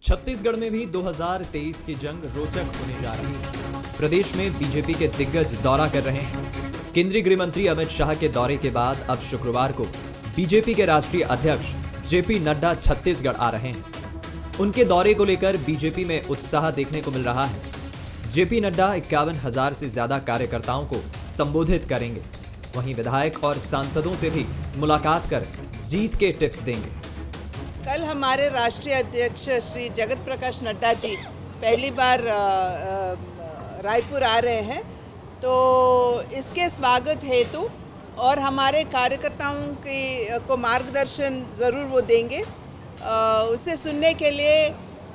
छत्तीसगढ़ में भी 2023 की जंग रोचक होने जा रही है। प्रदेश में बीजेपी के दिग्गज दौरा कर रहे हैं। केंद्रीय गृह मंत्री अमित शाह के दौरे के बाद अब शुक्रवार को बीजेपी के राष्ट्रीय अध्यक्ष जेपी नड्डा छत्तीसगढ़ आ रहे हैं। उनके दौरे को लेकर बीजेपी में उत्साह देखने को मिल रहा है। जेपी नड्डा 51,000 से ज्यादा कार्यकर्ताओं को संबोधित करेंगे। वहीं विधायक और सांसदों से भी मुलाकात कर जीत के टिप्स देंगे। कल हमारे राष्ट्रीय अध्यक्ष श्री जगत प्रकाश नड्डा जी पहली बार रायपुर आ रहे हैं, तो इसके स्वागत हेतु और हमारे कार्यकर्ताओं को मार्गदर्शन ज़रूर वो देंगे। उसे सुनने के लिए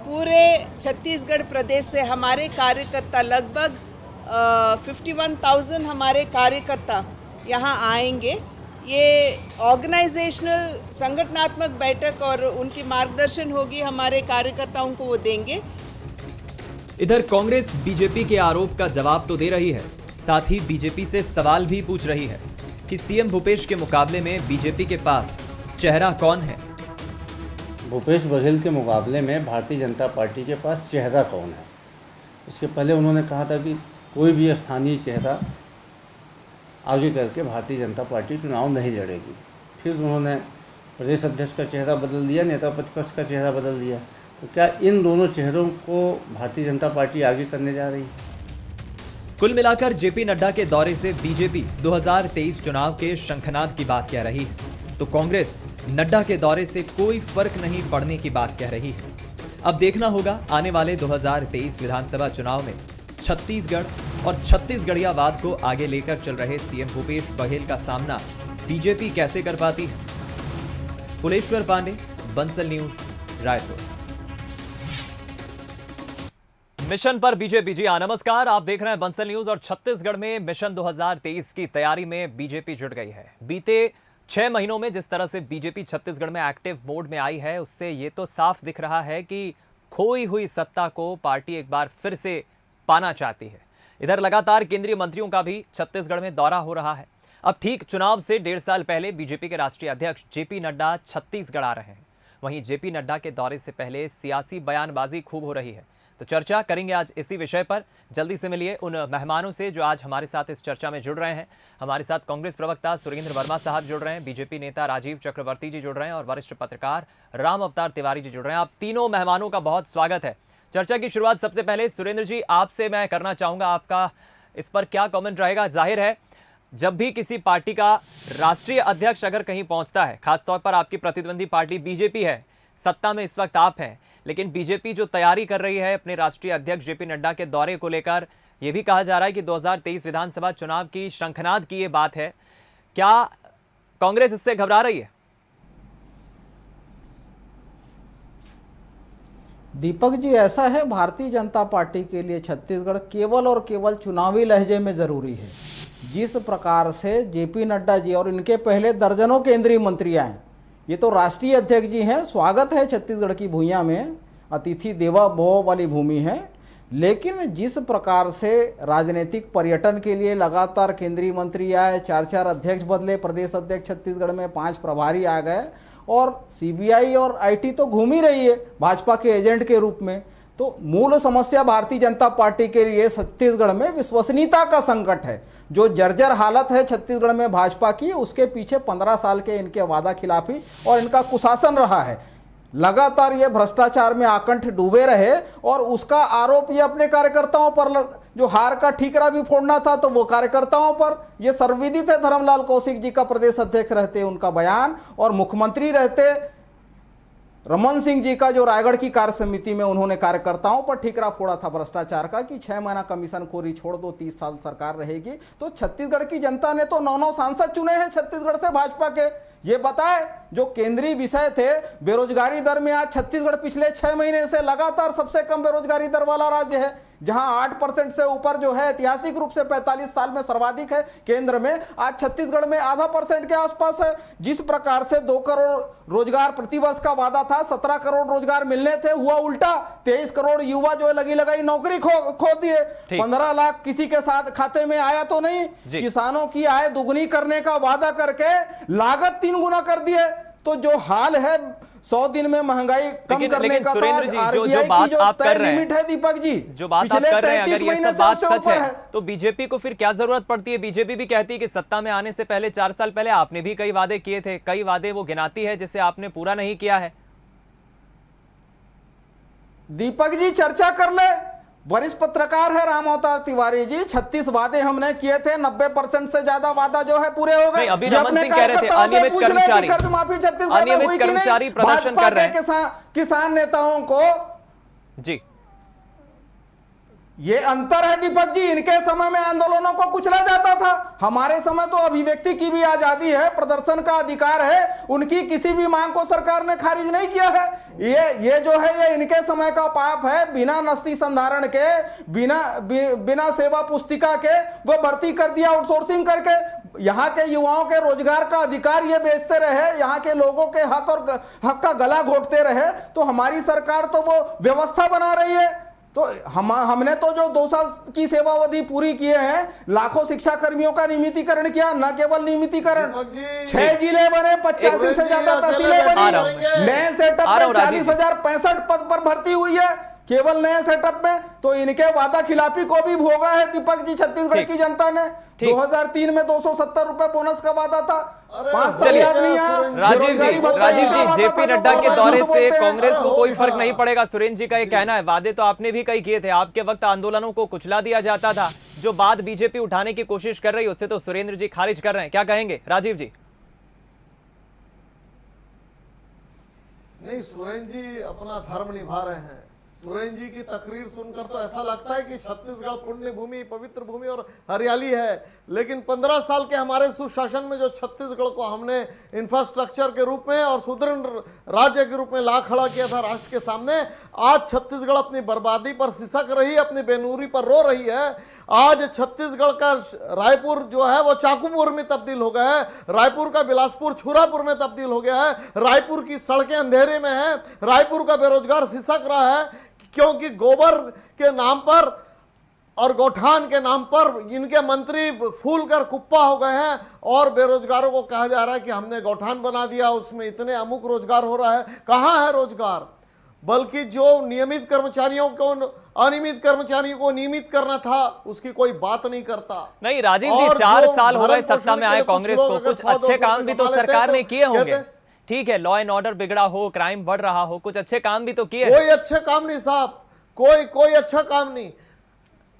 पूरे छत्तीसगढ़ प्रदेश से हमारे कार्यकर्ता लगभग 51,000 हमारे कार्यकर्ता यहाँ आएंगे। ये ऑर्गेनाइजेशनल संगठनात्मक बैठक और उनकी मार्गदर्शन होगी, हमारे कार्यकर्ताओं को वो देंगे। इधर कांग्रेस बीजेपी के आरोप का जवाब तो दे रही है, साथ ही बीजेपी से सवाल भी पूछ रही है कि सीएम भूपेश के मुकाबले में बीजेपी के पास चेहरा कौन है। भूपेश बघेल के मुकाबले में भारतीय जनता पार्टी के पास चेहरा कौन है। इसके पहले उन्होंने कहा था कि कोई भी स्थानीय चेहरा आगे करके भारतीय जनता पार्टी चुनाव नहीं लड़ेगी। फिर उन्होंने प्रदेश अध्यक्ष का चेहरा बदल दिया, नेता प्रतिपक्ष का चेहरा बदल दिया। तो क्या इन दोनों चेहरों को भारतीय जनता पार्टी आगे करने जा रही है? कुल मिलाकर जेपी नड्डा के दौरे से बीजेपी 2023 चुनाव के शंखनाद की बात कह रही है, तो कांग्रेस नड्डा के दौरे से कोई फर्क नहीं पड़ने की बात कह रही है। अब देखना होगा आने वाले 2023 विधानसभा चुनाव में छत्तीसगढ़ और छत्तीसगढ़ियावाद को आगे लेकर चल रहे सीएम भूपेश बघेल का सामना बीजेपी कैसे कर पाती है। फुलेश्वर पांडे, बंसल न्यूज, रायपुर। मिशन पर बीजेपी। जी हाँ, नमस्कार, आप देख रहे हैं बंसल न्यूज। और छत्तीसगढ़ में मिशन 2023 की तैयारी में बीजेपी जुट गई है। बीते 6 महीनों में जिस तरह से बीजेपी छत्तीसगढ़ में एक्टिव मोड में आई है, उससे ये तो साफ दिख रहा है कि खोई हुई सत्ता को पार्टी एक बार फिर से पाना चाहती है। इधर लगातार केंद्रीय मंत्रियों का भी छत्तीसगढ़ में दौरा हो रहा है। अब ठीक चुनाव से 1.5 साल पहले बीजेपी के राष्ट्रीय अध्यक्ष जेपी नड्डा छत्तीसगढ़ आ रहे हैं। वहीं जेपी नड्डा के दौरे से पहले सियासी बयानबाजी खूब हो रही है, तो चर्चा करेंगे आज इसी विषय पर। जल्दी से मिलिए उन मेहमानों से जो आज हमारे साथ इस चर्चा में जुड़ रहे हैं। हमारे साथ कांग्रेस प्रवक्ता सुरेंद्र वर्मा साहब जुड़ रहे हैं, बीजेपी नेता राजीव चक्रवर्ती जी जुड़ रहे हैं और वरिष्ठ पत्रकार राम अवतार तिवारी जी जुड़ रहे हैं। आप तीनों मेहमानों का बहुत स्वागत है। चर्चा की शुरुआत सबसे पहले सुरेंद्र जी आपसे मैं करना चाहूंगा, आपका इस पर क्या कमेंट रहेगा। जाहिर है जब भी किसी पार्टी का राष्ट्रीय अध्यक्ष अगर कहीं पहुंचता है, खासतौर पर आपकी प्रतिद्वंदी पार्टी बीजेपी है, सत्ता में इस वक्त आप हैं, लेकिन बीजेपी जो तैयारी कर रही है अपने राष्ट्रीय अध्यक्ष जेपी नड्डा के दौरे को लेकर, यह भी कहा जा रहा है कि 2023 विधानसभा चुनाव की शंखनाद की ये बात है। क्या कांग्रेस इससे घबरा रही है? दीपक जी, ऐसा है, भारतीय जनता पार्टी के लिए छत्तीसगढ़ केवल और केवल चुनावी लहजे में ज़रूरी है। जिस प्रकार से जेपी नड्डा जी और इनके पहले दर्जनों केंद्रीय मंत्री आए, ये तो राष्ट्रीय अध्यक्ष जी हैं, स्वागत है छत्तीसगढ़ की भूइयाँ में, अतिथि देवो भव वाली भूमि है। लेकिन जिस प्रकार से राजनीतिक पर्यटन के लिए लगातार केंद्रीय मंत्री आए, 4 अध्यक्ष बदले, प्रदेश अध्यक्ष छत्तीसगढ़ में 5 प्रभारी आ गए, और सीबीआई और आईटी तो घूम ही रही है भाजपा के एजेंट के रूप में। तो मूल समस्या भारतीय जनता पार्टी के लिए छत्तीसगढ़ में विश्वसनीयता का संकट है। जो जर्जर हालत है छत्तीसगढ़ में भाजपा की, उसके पीछे 15 साल के इनके वादा खिलाफी और इनका कुशासन रहा है। लगातार ये भ्रष्टाचार में आकंठ डूबे रहे और उसका आरोप ये अपने कार्यकर्ताओं पर, जो हार का ठीकरा भी फोड़ना था तो वो कार्यकर्ताओं पर। ये सर्वविदित है, धर्मलाल कौशिक जी का प्रदेश अध्यक्ष रहते उनका बयान, और मुख्यमंत्री रहते रमन सिंह जी का जो रायगढ़ की कार्य समिति में उन्होंने कार्यकर्ताओं पर ठीकरा फोड़ा था भ्रष्टाचार का कि 6 महीना कमीशन खोरी छोड़ दो, 30 साल सरकार रहेगी। तो छत्तीसगढ़ की जनता ने तो 9 सांसद चुने हैं छत्तीसगढ़ से भाजपा के। ये बताए जो केंद्रीय विषय थे बेरोजगारी दर में, आज छत्तीसगढ़ पिछले 6 महीने से लगातार सबसे कम बेरोजगारी दर वाला राज्य है, जहां 8% से ऊपर जो है ऐतिहासिक रूप से 45 साल में सर्वाधिक है केंद्र में, आज छत्तीसगढ़ में आधा % के आसपास है। जिस प्रकार से 2 करोड़ रोजगार प्रतिवर्ष का वादा था, 17 करोड़ रोजगार मिलने थे, हुआ उल्टा। 23 करोड़ युवा जो है लगी लगाई नौकरी खो दिए। 15 लाख किसी के साथ खाते में आया तो नहीं। किसानों की आय दुगनी करने का वादा करके लागत 3 गुना कर दिए। तो जो हाल है 100 दिन में महंगाई कम करने लेकिन का तो सुरेंद्र आज जी, आरबीआई बात की जो आप तय कर रहे हैं, लिमिट है दीपक जी, जो बात आप पिछले कर रहे हैं, 33 अगर ये महीने सब से बात उससे सच ऊपर है तो बीजेपी को फिर क्या जरूरत पड़ती है? बीजेपी भी कहती है कि सत्ता में आने से पहले 4 साल पहले आपने भी कई वादे किए थे, कई वादे वो गिनाती है जिसे आपने पूरा नहीं किया है। दीपक जी चर्चा कर ले, वरिष्ठ पत्रकार है राम अवतार तिवारी जी, 36 वादे हमने किए थे, 90% से ज्यादा वादा जो है पूरे हो गए। नहीं, अभी रमन सिंह कह रहे थे अनियमित कर्मचारी, कर्ज माफी छत्तीसगढ़ में अनियमित हुई कि नहीं? कर्मचारी प्रदर्शन भाजपा कर रहे के हैं। किसान नेताओं को जी, ये अंतर है दीपक जी, इनके समय में आंदोलनों को कुचला जाता था, हमारे समय तो अभिव्यक्ति की भी आजादी है, प्रदर्शन का अधिकार है, उनकी किसी भी मांग को सरकार ने खारिज नहीं किया है। ये जो है ये इनके समय का पाप है, बिना नस्ती संधारण के, बिना सेवा पुस्तिका के वो भर्ती कर दिया आउटसोर्सिंग करके। यहाँ के युवाओं के रोजगार का अधिकार ये बेचते रहे, यहाँ के लोगों के हक का गला घोटते रहे, तो हमारी सरकार तो वो व्यवस्था बना रही है। तो हमने तो जो 2 साल की सेवावधि पूरी किए हैं, लाखों शिक्षा कर्मियों का नियमितीकरण किया, न केवल नियमितीकरण, 6 जिले बने, 85 से ज्यादा तहसीलें बनी, नए सेटअप में 40,065 पद पर भर्ती हुई है केवल नए सेटअप में। तो इनके वादा खिलाफी को भी भोगा है दीपक जी छत्तीसगढ़ की जनता ने। 2003 में 270 रुपए बोनस का वादा था, 5 साल याद नहीं आया। राजीव जी, जेपी नड्डा के दौरे से कांग्रेस को कोई फर्क नहीं पड़ेगा, सुरेंद्र जी का ये कहना है। वादे तो आपने भी कई किए थे, आपके वक्त आंदोलनों को कुचला दिया जाता था, जो बात बीजेपी उठाने की कोशिश कर रही है उससे तो सुरेंद्र जी खारिज कर रहे हैं, क्या कहेंगे राजीव जी? नहीं, सुरेंद्र जी अपना धर्म निभा रहे हैं। सुरेंद्र जी की तकरीर सुनकर तो ऐसा लगता है कि छत्तीसगढ़ पुण्य भूमि, पवित्र भूमि और हरियाली है, लेकिन 15 साल के हमारे सुशासन में जो छत्तीसगढ़ को हमने इंफ्रास्ट्रक्चर के रूप में और सुदृढ़ राज्य के रूप में ला खड़ा किया था राष्ट्र के सामने, आज छत्तीसगढ़ अपनी बर्बादी पर सिसक रही, अपनी बेनूरी पर रो रही है। आज छत्तीसगढ़ का रायपुर जो है वो चाकूपुर में तब्दील हो गया है, रायपुर का बिलासपुर छुरापुर में तब्दील हो गया है, रायपुर की सड़कें अंधेरे में हैं, रायपुर का बेरोजगार सिसक रहा है, क्योंकि गोबर के नाम पर और गौठान के नाम पर इनके मंत्री फूल कर कुप्पा हो गए हैं और बेरोजगारों को कहा जा रहा है कि हमने गौठान बना दिया, उसमें इतने अमुक रोजगार हो रहा है। कहाँ है रोजगार? बल्कि जो नियमित कर्मचारियों को अनियमित कर्मचारियों को नियमित करना था उसकी कोई बात नहीं करता। नहीं राजीव जी, 4 साल हो गए सत्ता में आए कांग्रेस को, कुछ अच्छे काम भी तो सरकार ने किए होंगे। ठीक है, लॉ एंड ऑर्डर बिगड़ा हो, क्राइम बढ़ रहा हो, कुछ अच्छे काम भी तो किए। कोई अच्छे काम नहीं साहब, कोई अच्छा काम नहीं।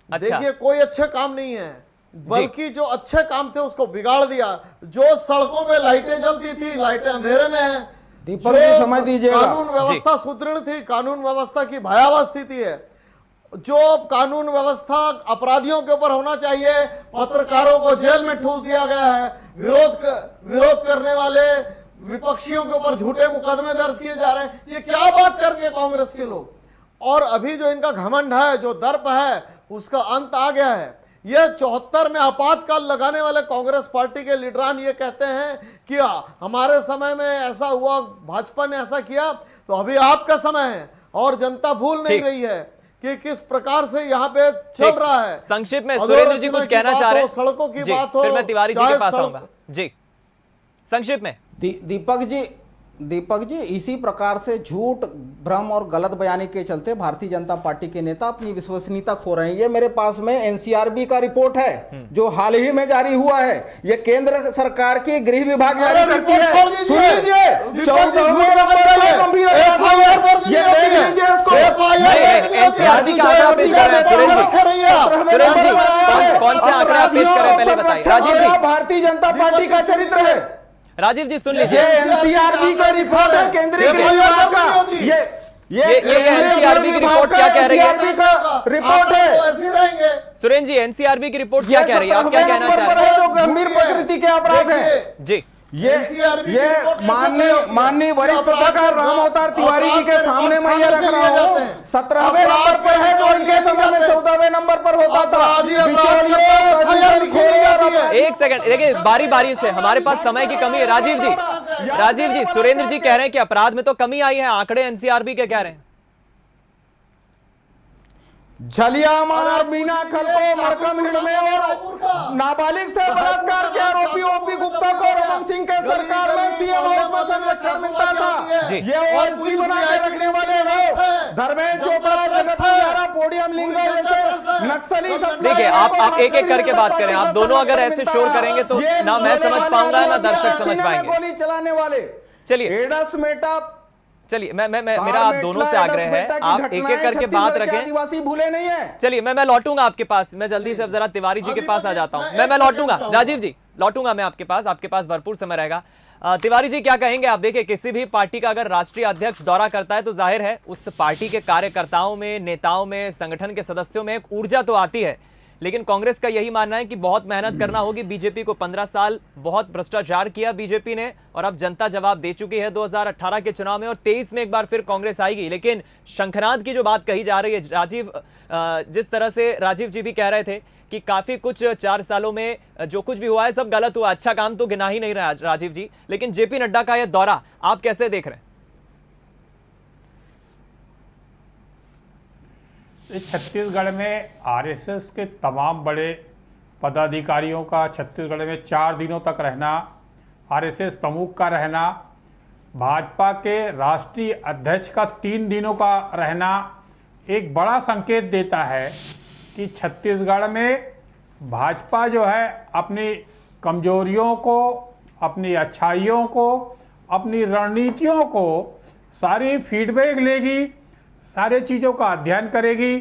अच्छा। देखिए, कोई अच्छे काम नहीं है, बल्कि जो अच्छे काम थे उसको बिगाड़ दिया। जो सड़कों में लाइटें जलती थी, लाइटें अंधेरे में हैं। दीपक जी समझ दीजिएगा, कानून व्यवस्था सुदृढ़ थी, कानून व्यवस्था की भयावह स्थिति है। जो कानून व्यवस्था अपराधियों के ऊपर होना चाहिए, पत्रकारों को जेल में ठूस दिया गया है, विरोध करने वाले विपक्षियों के ऊपर झूठे मुकदमे दर्ज किए जा रहे हैं। ये क्या बात करेंगे कांग्रेस के लोग? और अभी जो इनका घमंड है, जो दर्प है, उसका अंत आ गया है। ये 74 में आपातकाल लगाने वाले कांग्रेस पार्टी के लीडरान ये कहते हैं कि हमारे समय में ऐसा हुआ, भाजपा ने ऐसा किया, तो अभी आपका समय है। और जनता भूल नहीं रही है कि किस प्रकार से यहाँ पे चल रहा है। संक्षिप्त में सुरेंद्र जी कुछ कहना चाह रहे हैं, सड़कों की बात हो, फिर मैं तिवारी जी के पास आऊंगा। जी संक्षिप्त में। दीपक जी इसी प्रकार से झूठ, भ्रम और गलत बयानी के चलते भारतीय जनता पार्टी के नेता अपनी विश्वसनीयता खो रहे हैं। ये मेरे पास में एनसीआरबी का रिपोर्ट है जो हाल ही में जारी हुआ है। ये केंद्र सरकार की गृह विभाग जारी करती है। सुन लीजिए, 14वें नंबर पर गंभीर एफआईआर दर्ज ये देख लीजिए इसको। एनसीआरबी का आंकड़ा पेश कर रहे हैं सुरेंद्र जी, कौन से आंकड़ा पेश कर रहे हैं पहले बताइए। राजीव जी, भारतीय जनता पार्टी का चरित्र है। राजीव जी सुन लीजिए, एनसीआरबी का रिपोर्ट है केंद्रीय गृह विभाग का। ये एनसीआरबी की रिपोर्ट क्या कह रही है? रिपोर्ट है, ऐसे रहेंगे। सुरेंद्र जी, एनसीआरबी की रिपोर्ट क्या कह रही है, आप क्या कहना चाह रहे हैं? जो गंभीर प्रकृति के अपराध है जी, ये माननीय वरिष्ठ पत्रकार राम अवतार तिवारी जी के सामने मैं ये रख रहा हूँ। 17वें नंबर पर है जो इनके समय में 14वें नंबर पर होता था। एक सेकंड देखिए, बारी बारी से, हमारे पास समय की कमी है। राजीव जी, सुरेंद्र जी कह रहे हैं कि अपराध में तो कमी आई है, आंकड़े एनसीआरबी के कह रहे हैं। झलियामार, मीना खलको, मड़कम हिड़मे और नाबालिग से बलात्कार के आरोपी ओपी गुप्ता को रमन सिंह के सरकार में सीएम हाउस में को संरक्षण मिलता था। जी। ये ओएसडी बना के रखने वाले लोग धर्मेंद्र चोपड़ा, जगत प्रकाश, पोडियम लिंगा जैसे नक्सली सब। देखिए, आप एक एक करके बात करें। आप दोनों अगर ऐसे शोर करेंगे तो ना मैं समझ पाऊंगा ना दर्शक समझ पाएंगे। गोली चलाने वाले चलिए एडस मेटा, चलिए मैं मेरा आप दोनों से आग्रह है, आप एक एक करके बात रखें। आदिवासी भूले नहीं है। चलिए मैं लौटूंगा आपके पास। मैं जल्दी से जरा तिवारी जी के पास आ जाता हूं। मैं लौटूंगा, राजीव जी लौटूंगा मैं आपके पास भरपूर समय रहेगा। तिवारी जी क्या कहेंगे आप? देखिए, किसी भी पार्टी का अगर राष्ट्रीय अध्यक्ष दौरा करता है तो जाहिर है उस पार्टी के कार्यकर्ताओं में, नेताओं में, संगठन के सदस्यों में एक ऊर्जा तो आती है, लेकिन कांग्रेस का यही मानना है कि बहुत मेहनत करना होगी। बीजेपी को 15 साल बहुत भ्रष्टाचार किया बीजेपी ने, और अब जनता जवाब दे चुकी है 2018 के चुनाव में, और 23 में एक बार फिर कांग्रेस आएगी। लेकिन शंखनाद की जो बात कही जा रही है, राजीव, जिस तरह से राजीव जी भी कह रहे थे कि काफी कुछ 4 सालों में जो कुछ भी हुआ है सब गलत हुआ, अच्छा काम तो गिना ही नहीं रहा राजीव जी, लेकिन जेपी नड्डा का यह दौरा आप कैसे देख रहे हैं? छत्तीसगढ़ में आरएसएस के तमाम बड़े पदाधिकारियों का छत्तीसगढ़ में 4 दिनों तक रहना, आरएसएस प्रमुख का रहना, भाजपा के राष्ट्रीय अध्यक्ष का 3 दिनों का रहना एक बड़ा संकेत देता है कि छत्तीसगढ़ में भाजपा जो है अपनी कमजोरियों को, अपनी अच्छाइयों को, अपनी रणनीतियों को सारी फीडबैक लेगी, सारे चीज़ों का अध्ययन करेगी,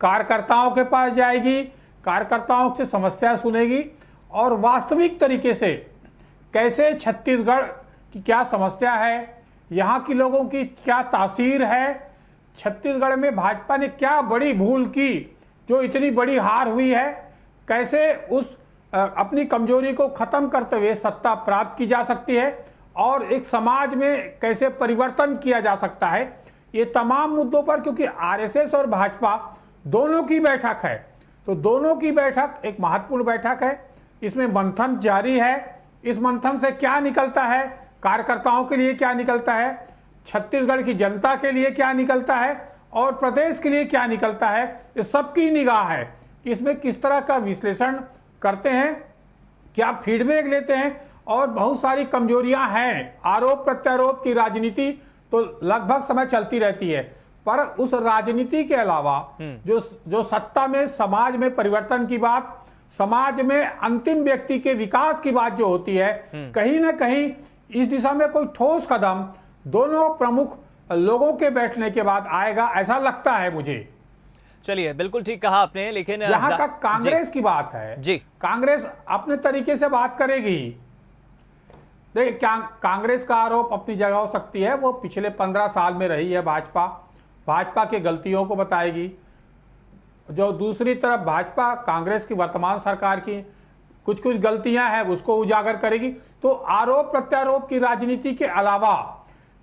कार्यकर्ताओं के पास जाएगी, कार्यकर्ताओं से समस्या सुनेगी और वास्तविक तरीके से कैसे छत्तीसगढ़ की क्या समस्या है, यहाँ के लोगों की क्या तासीर है, छत्तीसगढ़ में भाजपा ने क्या बड़ी भूल की जो इतनी बड़ी हार हुई है, कैसे उस अपनी कमजोरी को खत्म करते हुए सत्ता प्राप्त की जा सकती है और एक समाज में कैसे परिवर्तन किया जा सकता है। ये तमाम मुद्दों पर, क्योंकि आरएसएस और भाजपा दोनों की बैठक है, तो दोनों की बैठक एक महत्वपूर्ण बैठक है। इसमें मंथन जारी है। इस मंथन से क्या निकलता है, कार्यकर्ताओं के लिए क्या निकलता है, छत्तीसगढ़ की जनता के लिए क्या निकलता है और प्रदेश के लिए क्या निकलता है, इस सबकी निगाह है कि इसमें किस तरह का विश्लेषण करते हैं, क्या फीडबैक लेते हैं। और बहुत सारी कमजोरियां हैं, आरोप प्रत्यारोप की राजनीति तो लगभग समय चलती रहती है, पर उस राजनीति के अलावा जो सत्ता में समाज में परिवर्तन की बात, समाज में अंतिम व्यक्ति के विकास की बात जो होती है, कहीं ना कहीं इस दिशा में कोई ठोस कदम दोनों प्रमुख लोगों के बैठने के बाद आएगा, ऐसा लगता है मुझे। चलिए, बिल्कुल ठीक कहा आपने। लेकिन जहां तक कांग्रेस की बात है जी, कांग्रेस अपने तरीके से बात करेगी। देखिए, कांग्रेस का आरोप अपनी जगह हो सकती है, वो पिछले 15 साल में रही है भाजपा की गलतियों को बताएगी। जो दूसरी तरफ भाजपा कांग्रेस की वर्तमान सरकार की कुछ गलतियां हैं उसको उजागर करेगी। तो आरोप प्रत्यारोप की राजनीति के अलावा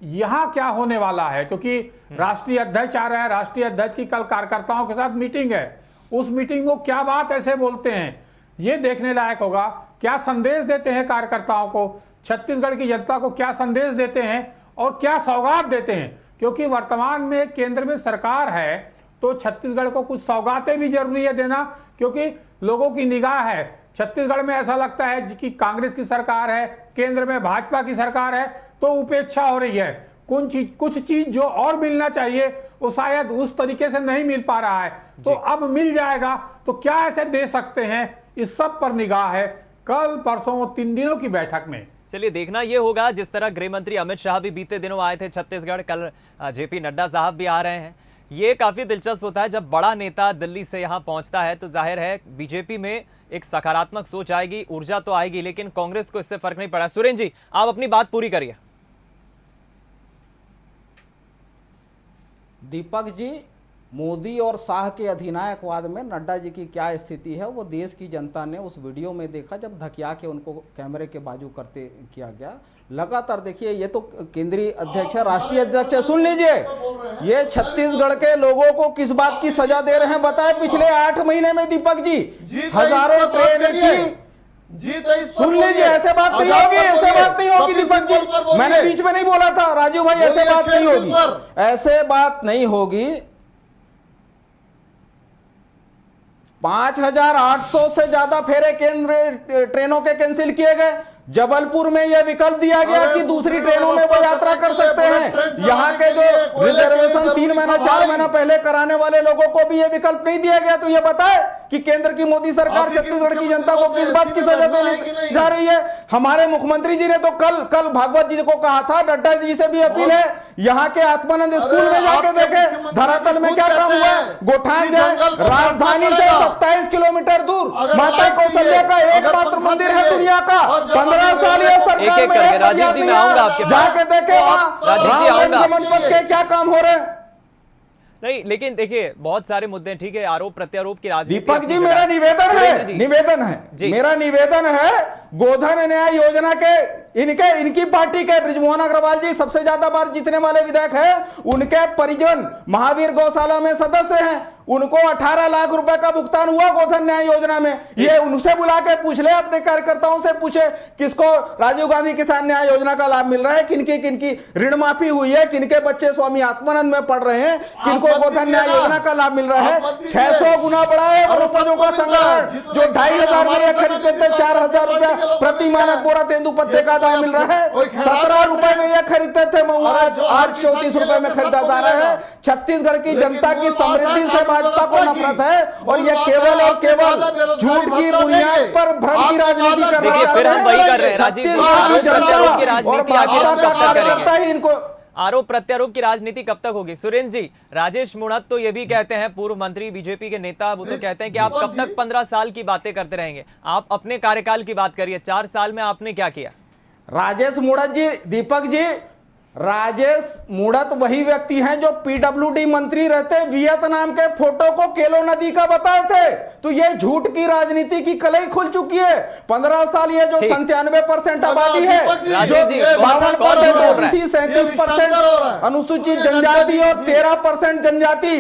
यहां क्या होने वाला है, क्योंकि राष्ट्रीय अध्यक्ष आ रहा है, राष्ट्रीय अध्यक्ष की कल कार्यकर्ताओं के साथ मीटिंग है, उस मीटिंग में क्या बात ऐसे बोलते हैं ये देखने लायक होगा। क्या संदेश देते हैं कार्यकर्ताओं को, छत्तीसगढ़ की जनता को क्या संदेश देते हैं और क्या सौगात देते हैं, क्योंकि वर्तमान में केंद्र में सरकार है तो छत्तीसगढ़ को कुछ सौगातें भी जरूरी है देना, क्योंकि लोगों की निगाह है। छत्तीसगढ़ में ऐसा लगता है कि कांग्रेस की सरकार है, केंद्र में भाजपा की सरकार है, तो उपेक्षा हो रही है। कुछ चीज जो और मिलना चाहिए वो शायद उस तरीके से नहीं मिल पा रहा है, तो अब मिल जाएगा। तो क्या ऐसे दे सकते हैं, इस सब पर निगाह है कल परसों 3 दिनों की बैठक में। चलिए, देखना यह होगा। जिस तरह गृह मंत्री अमित शाह भी बीते दिनों आए थे छत्तीसगढ़, कल जेपी नड्डा साहब भी आ रहे हैं। ये काफी दिलचस्प होता है जब बड़ा नेता दिल्ली से यहां पहुंचता है, तो जाहिर है बीजेपी में एक सकारात्मक सोच आएगी, ऊर्जा तो आएगी, लेकिन कांग्रेस को इससे फर्क नहीं पड़ा। सुरेंद्र जी, आप अपनी बात पूरी करिए। दीपक जी, मोदी और शाह के अधिनायकवाद में नड्डा जी की क्या स्थिति है वो देश की जनता ने उस वीडियो में देखा, जब धकिया के उनको कैमरे के बाजू करते किया गया। लगातार देखिए, ये तो केंद्रीय अध्यक्ष है, राष्ट्रीय अध्यक्ष है, सुन लीजिए ये छत्तीसगढ़ के लोगों को किस बात की सजा दे रहे हैं बताए। पिछले 8 महीने में दीपक जी हजारों ट्रेन की, सुन लीजिए, ऐसे बात नहीं होगी, ऐसे बात नहीं होगी दीपक जी, मैंने बीच में नहीं बोला था राजू भाई, ऐसे बात नहीं होगी, ऐसे बात नहीं होगी। 5800 से ज्यादा फेरे केंद्र ट्रेनों के कैंसिल किए गए, जबलपुर में यह विकल्प दिया गया कि दूसरी ट्रेनों में वो यात्रा कर सकते हैं। यहाँ के जो रिजर्वेशन 3 महीना 4 महीना पहले कराने वाले लोगों को भी यह विकल्प नहीं दिया गया। तो यह बताए कि केंद्र की मोदी सरकार छत्तीसगढ़ की जनता को किस बात की सजा देने जा रही है। हमारे मुख्यमंत्री जी ने तो कल भागवत जी को कहा था, नड्डा जी से भी अपील है, यहाँ के आत्मानंद स्कूल में जाके देखे धरातल में क्या काम हुआ है। गोठान जाए, राजधानी से 27 किलोमीटर दूर माता कौशल्या का एकमात्र मंदिर है दुनिया का। 15 साल ये सरकार में राजीव जी, मैं आऊंगा आपके पास। जाके देखे राम मंदिर के क्या काम हो रहे हैं। नहीं, लेकिन देखिए बहुत सारे मुद्दे, ठीक है, आरोप प्रत्यारोप की राजनीति। दीपक जी, मेरा निवेदन है गोधन न्याय योजना के इनकी पार्टी के बृजमोहन अग्रवाल जी सबसे ज्यादा बार जीतने वाले विधायक हैं। उनके परिजन महावीर गौशाला में सदस्य हैं, उनको 18 लाख रुपए का भुगतान हुआ गोधन न्याय योजना में। ये उनसे बुला के पूछ ले, अपने कार्यकर्ताओं से पूछे किसको राजीव गांधी किसान न्याय योजना का लाभ मिल रहा है, किनकी ऋण माफी हुई है, किनके बच्चे स्वामी आत्मानंद में पढ़ रहे हैं, किनको गोधन न्याय योजना का लाभ मिल रहा है। 600 गुना बढ़ा है वनस्पतियों का संग्रहण, जो 2500 में खरीदते थे 4000 रुपया प्रति मानक बोरा तेंदुपत्ते का दाम मिल रहा है। 17 रुपए में यह खरीदते थे महुआ, आज 34 रुपए में खरीदा जा रहा है। छत्तीसगढ़ की जनता की समृद्धि से भाजपा को नफरत है और यह केवल और केवल झूठ की बुनियाद पर भ्रम की राजनीति कर रहा है। फिर हम वही कर रहे हैं राजीव जी, और भाजपा का कार्यकर्ता ही इनको आरोप प्रत्यारोप की राजनीति कब तक होगी। सुरेंद्र जी, राजेश मूणत तो ये भी कहते हैं, पूर्व मंत्री बीजेपी के नेता, वो तो कहते हैं कि आप कब तक 15 साल की बातें करते रहेंगे। आप अपने कार्यकाल की बात करिए, 4 साल में आपने क्या किया। राजेश मूणत जी, दीपक जी, राजेश मूणत वही व्यक्ति हैं जो पीडब्ल्यूडी मंत्री रहते वियतनाम के फोटो को केलो नदी का बताए थे। तो ये झूठ की राजनीति की कलई खुल चुकी है। 15 साल ये जो 97% आबादी है, जो 37% अनुसूचित जनजाति और 13% जनजाति,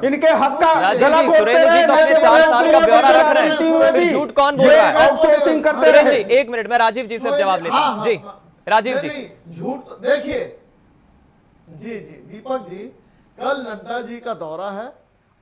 इनके हक का गला घोटते रहे, झूठ कौन बोल रहा है, आउटसोर्सिंग करते रहे। 1 मिनट में राजीव जी से जवाब लेता हूं। जी राजीव जी, झूठ देखिए जी दीपक जी, कल नड्डा जी का दौरा है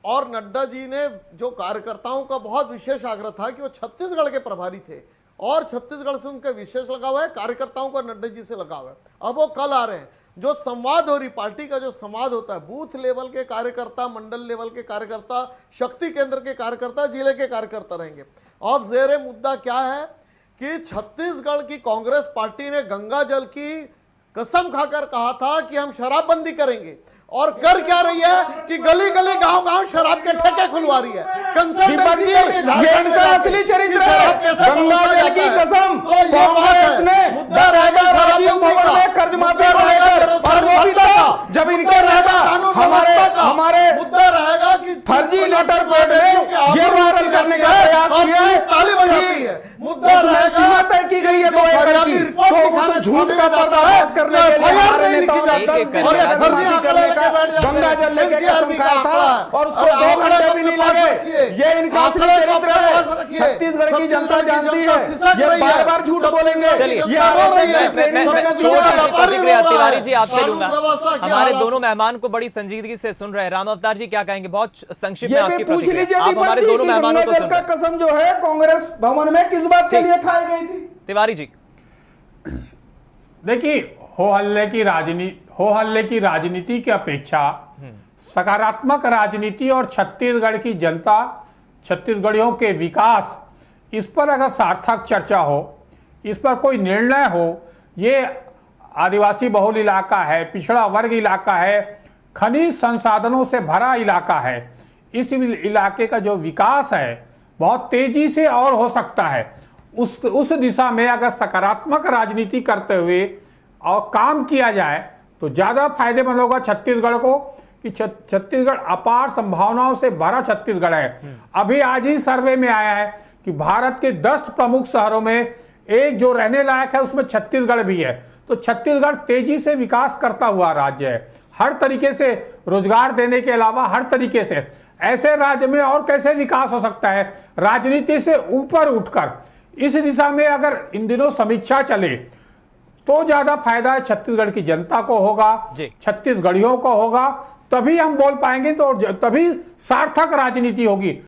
और नड्डा जी ने जो कार्यकर्ताओं का बहुत विशेष आग्रह था कि वो छत्तीसगढ़ के प्रभारी थे और छत्तीसगढ़ से उनका विशेष लगाव है, कार्यकर्ताओं का नड्डा जी से लगाव है। अब वो कल आ रहे हैं, जो संवाद हो रही, पार्टी का जो संवाद होता है, बूथ लेवल के कार्यकर्ता, मंडल लेवल के कार्यकर्ता, शक्ति केंद्र के कार्यकर्ता, जिले के कार्यकर्ता रहेंगे। अब जेरे मुद्दा क्या है कि छत्तीसगढ़ की कांग्रेस पार्टी ने गंगा जल की कसम खाकर कहा था कि हम शराबबंदी करेंगे, और कर क्या रही है कि गली गली गांव गांव शराब के ठेके खुलवा रही है। दीपक जी, ये इनका असली चरित्र है। गंगा जल की कसम कांग्रेस ने राजीव भवन में कर्ज माफी को लेकर, और वो भी था जब इनके रहेगा हमारे मुद्दा रहेगा कि फर्जी लेटर पैड में ये वायरल करने का प्रयास किया। मुद्दा सीमा तय की गई है 2 एकड़ की, तो उस झूठ का पर्दाफाश करने के लिए हमारे नेताओं ने 10 दिन में कर्ज माफी करने का गंगा जल लेके कसम खाया था और उसको 2 घंटे भी नहीं लगे। ये इनका असली चरित्र है। छत्तीसगढ़ की जनता जानती है, ये बार-बार झूठ बोलेंगे। तिवारी जी, आपसे लूंगा, हमारे दोनों मेहमान को बड़ी संजीदगी से सुन रहे हैं। राम अवतार जी क्या कहेंगे, बहुत संक्षिप्त में आपकी प्रतिक्रिया। आप हमारे दोनों मेहमानों को सुन रहे हैं। कसम जो है कांग्रेस भवन में किस बात के लिए खाई गई थी। तिवारी जी, देखिए, हो हल्ले की राजनीति की अपेक्षा सकारात्मक राजनीति और छत्तीसगढ़ की जनता, छत्तीसगढ़ियों के विकास, इस पर अगर सार्थक चर्चा हो, इस पर कोई निर्णय हो। ये आदिवासी बहुल इलाका है, पिछड़ा वर्ग इलाका है, खनिज संसाधनों से भरा इलाका है। इस इलाके का जो विकास है बहुत तेजी से और हो सकता है। उस दिशा में अगर सकारात्मक राजनीति करते हुए और काम किया जाए तो ज्यादा फायदेमंद होगा छत्तीसगढ़ को, कि छत्तीसगढ़ अपार संभावनाओं से भरा छत्तीसगढ़ है। अभी आज ही सर्वे में आया है कि भारत के 10 प्रमुख शहरों में एक जो रहने लायक है उसमें छत्तीसगढ़ भी है। तो छत्तीसगढ़ तेजी से विकास करता हुआ राज्य है, हर तरीके से रोजगार देने के अलावा हर तरीके से। ऐसे राज्य में और कैसे विकास हो सकता है राजनीति से ऊपर उठकर। इस दिशा में अगर इन दिनों समीक्षा चले तो ज्यादा फायदा छत्तीसगढ़ की जनता को होगा, छत्तीसगढ़ियों को होगा, तभी हम बोल पाएंगे, तो तभी सार्थक राजनीति होगी।